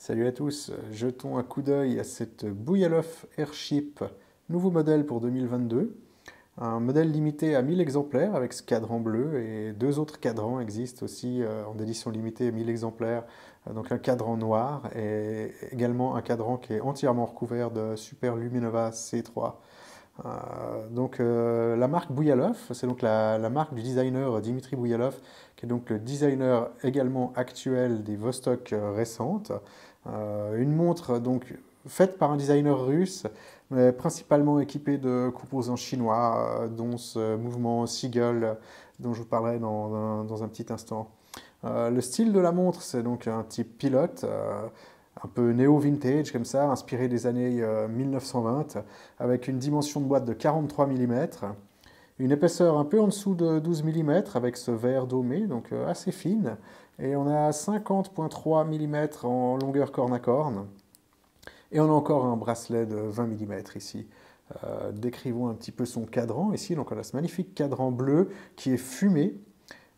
Salut à tous, jetons un coup d'œil à cette Bouilaloff Airship, nouveau modèle pour 2022. Un modèle limité à 1000 exemplaires avec ce cadran bleu et deux autres cadrans existent aussi en édition limitée à 1000 exemplaires. Donc un cadran noir et également un cadran qui est entièrement recouvert de Super Luminova C3. La marque Bouilaloff, c'est donc la marque du designer Dimitri Bouilaloff, qui est donc le designer également actuel des Vostok récentes. Une montre donc faite par un designer russe, mais principalement équipée de composants chinois, dont ce mouvement Seagull dont je vous parlerai dans un petit instant. Le style de la montre, c'est donc un type pilote, un peu néo-vintage comme ça, inspiré des années 1920, avec une dimension de boîte de 43 mm, une épaisseur un peu en dessous de 12 mm avec ce verre domé, donc assez fine, et on a 50,3 mm en longueur corne à corne, et on a encore un bracelet de 20 mm ici. Décrivons un petit peu son cadran ici, donc on a ce magnifique cadran bleu qui est fumé,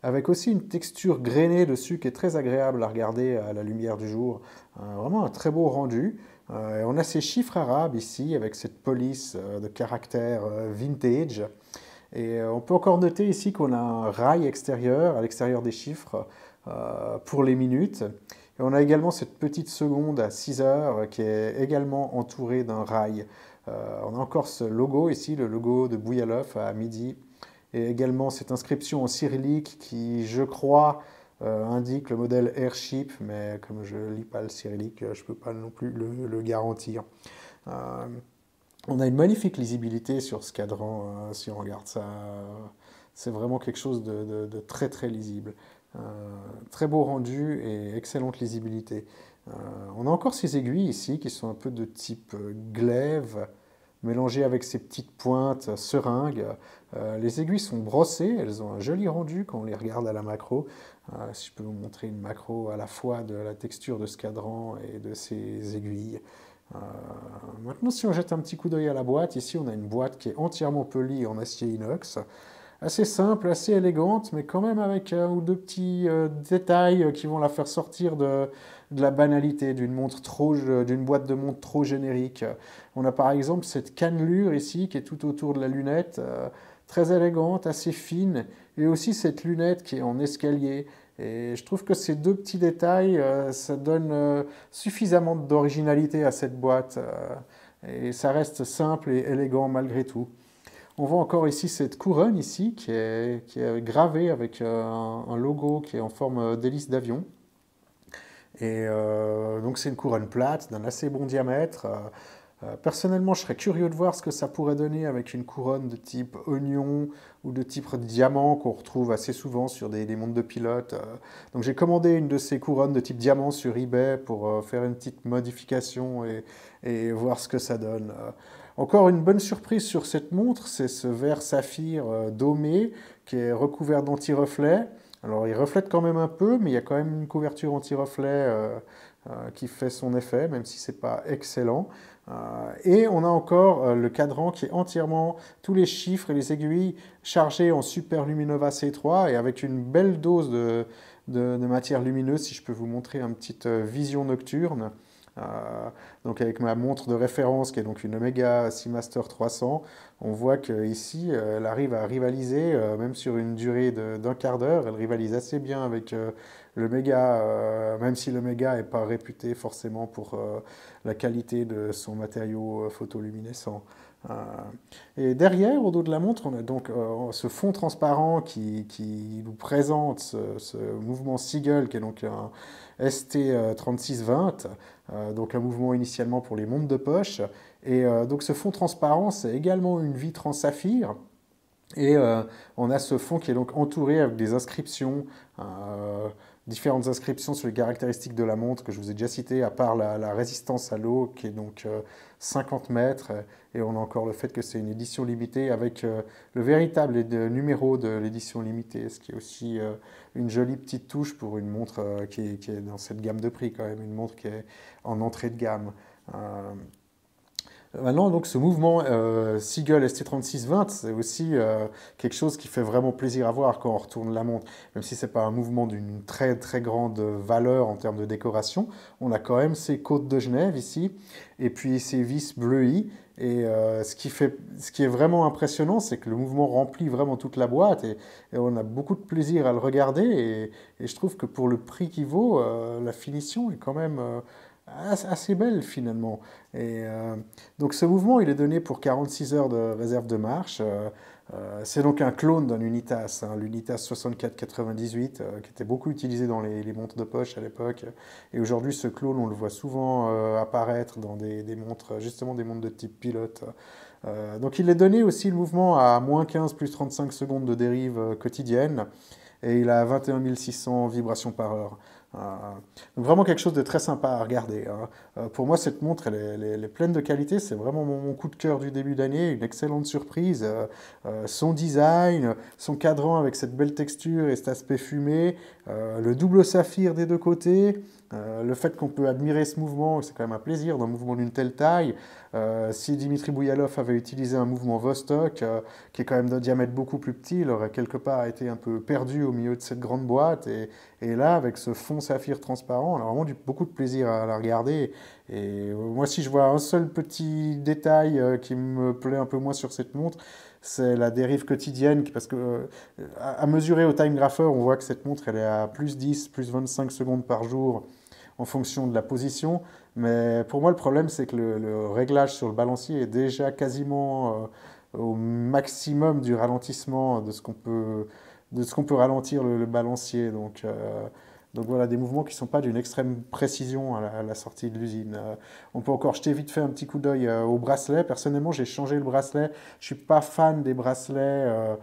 avec aussi une texture grainée dessus qui est très agréable à regarder à la lumière du jour. Vraiment un très beau rendu. Et on a ces chiffres arabes ici avec cette police de caractère vintage. Et on peut encore noter ici qu'on a un rail extérieur à l'extérieur des chiffres pour les minutes. Et on a également cette petite seconde à 6 heures qui est également entourée d'un rail. On a encore ce logo ici, le logo de Bouilaloff à midi, et également cette inscription en cyrillique qui, je crois, indique le modèle Airship, mais comme je ne lis pas le cyrillique, je ne peux pas non plus le garantir. Euh, on a une magnifique lisibilité sur ce cadran, si on regarde ça. C'est vraiment quelque chose de très très lisible. Euh, Très beau rendu et excellente lisibilité. On a encore ces aiguilles ici qui sont un peu de type glaive, mélangées avec ces petites pointes seringues. Les aiguilles sont brossées, elles ont un joli rendu quand on les regarde à la macro. Si je peux vous montrer une macro à la fois de la texture de ce cadran et de ces aiguilles. Euh, Maintenant, si on jette un petit coup d'œil à la boîte, ici on a une boîte qui est entièrement polie en acier inox, assez simple, assez élégante, mais quand même avec un ou deux petits détails qui vont la faire sortir de la banalité d'une boîte de montre trop générique. On a par exemple cette cannelure ici qui est tout autour de la lunette, très élégante, assez fine, et aussi cette lunette qui est en escalier. Et je trouve que ces deux petits détails, ça donne suffisamment d'originalité à cette boîte. Et ça reste simple et élégant malgré tout. On voit encore ici cette couronne ici qui est gravée avec un logo qui est en forme d'hélice d'avion. Et donc c'est une couronne plate d'un assez bon diamètre. Personnellement, je serais curieux de voir ce que ça pourrait donner avec une couronne de type oignon ou de type diamant qu'on retrouve assez souvent sur des montres de pilote. Donc j'ai commandé une de ces couronnes de type diamant sur eBay pour faire une petite modification et voir ce que ça donne. Encore une bonne surprise sur cette montre, c'est ce verre saphir domé qui est recouvert d'anti-reflet. Alors il reflète quand même un peu, mais il y a quand même une couverture anti-reflet qui fait son effet, même si c'est pas excellent. Et on a encore le cadran qui est entièrement, tous les chiffres et les aiguilles chargés en Super Luminova C3 et avec une belle dose de matière lumineuse, si je peux vous montrer une petite vision nocturne. Donc avec ma montre de référence qui est donc une Omega Seamaster 300, on voit qu'ici elle arrive à rivaliser, même sur une durée d'un quart d'heure, elle rivalise assez bien avec le Mega, même si le Mega n'est pas réputé forcément pour la qualité de son matériau photoluminescent. Euh, et derrière, au dos de la montre, on a donc ce fond transparent qui nous présente ce mouvement Seagull, qui est donc un ST3620, donc un mouvement initialement pour les montres de poche. Et donc ce fond transparent, c'est également une vitre en saphir. Et on a ce fond qui est donc entouré avec des inscriptions, différentes inscriptions sur les caractéristiques de la montre que je vous ai déjà citées, à part la résistance à l'eau qui est donc 50 mètres. Et on a encore le fait que c'est une édition limitée avec le véritable numéro de l'édition limitée, ce qui est aussi une jolie petite touche pour une montre qui est dans cette gamme de prix quand même, une montre qui est en entrée de gamme. Maintenant, donc, ce mouvement Seagull ST3620, c'est aussi quelque chose qui fait vraiment plaisir à voir quand on retourne la montre. Même si c'est pas un mouvement d'une très très grande valeur en termes de décoration, on a quand même ces côtes de Genève ici, et puis ces vis bleuies. Et ce qui est vraiment impressionnant, c'est que le mouvement remplit vraiment toute la boîte, et on a beaucoup de plaisir à le regarder. Et je trouve que pour le prix qu'il vaut, la finition est quand même assez belle finalement. Et donc ce mouvement, il est donné pour 46 heures de réserve de marche. C'est donc un clone d'un Unitas, hein, l'Unitas 6498, qui était beaucoup utilisé dans les montres de poche à l'époque. Et aujourd'hui, ce clone, on le voit souvent apparaître dans des montres, justement des montres de type pilote. Donc il est donné aussi le mouvement à moins 15 plus 35 secondes de dérive quotidienne, et il a 21 600 vibrations par heure. Euh, donc vraiment quelque chose de très sympa à regarder, hein. Pour moi, cette montre, elle est pleine de qualité. C'est vraiment mon coup de cœur du début d'année. Une excellente surprise. Son design, son cadran avec cette belle texture et cet aspect fumé, le double saphir des deux côtés, le fait qu'on peut admirer ce mouvement, c'est quand même un plaisir d'un mouvement d'une telle taille. Si Dimitri Bouyalov avait utilisé un mouvement Vostok, qui est quand même d'un diamètre beaucoup plus petit, il aurait quelque part été un peu perdu au milieu de cette grande boîte. Et là, avec ce fond saphir transparent, on a vraiment beaucoup de plaisir à la regarder. Et moi, si je vois un seul petit détail qui me plaît un peu moins sur cette montre, c'est la dérive quotidienne, parce que à mesurer au time grapher, on voit que cette montre, elle est à plus 10, plus 25 secondes par jour en fonction de la position. Mais pour moi, le problème, c'est que le réglage sur le balancier est déjà quasiment au maximum du ralentissement de ce qu'on peut ralentir le balancier. Donc voilà, des mouvements qui ne sont pas d'une extrême précision à la sortie de l'usine. On peut encore jeter vite fait un petit coup d'œil au bracelet. Personnellement, j'ai changé le bracelet. Je suis pas fan des bracelets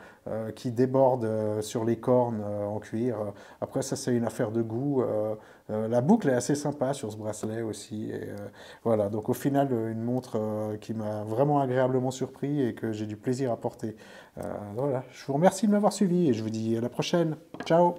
qui débordent sur les cornes en cuir. Après, ça, c'est une affaire de goût. La boucle est assez sympa sur ce bracelet aussi. Et voilà, donc au final, une montre qui m'a vraiment agréablement surpris et que j'ai du plaisir à porter. Voilà, je vous remercie de m'avoir suivi et je vous dis à la prochaine. Ciao!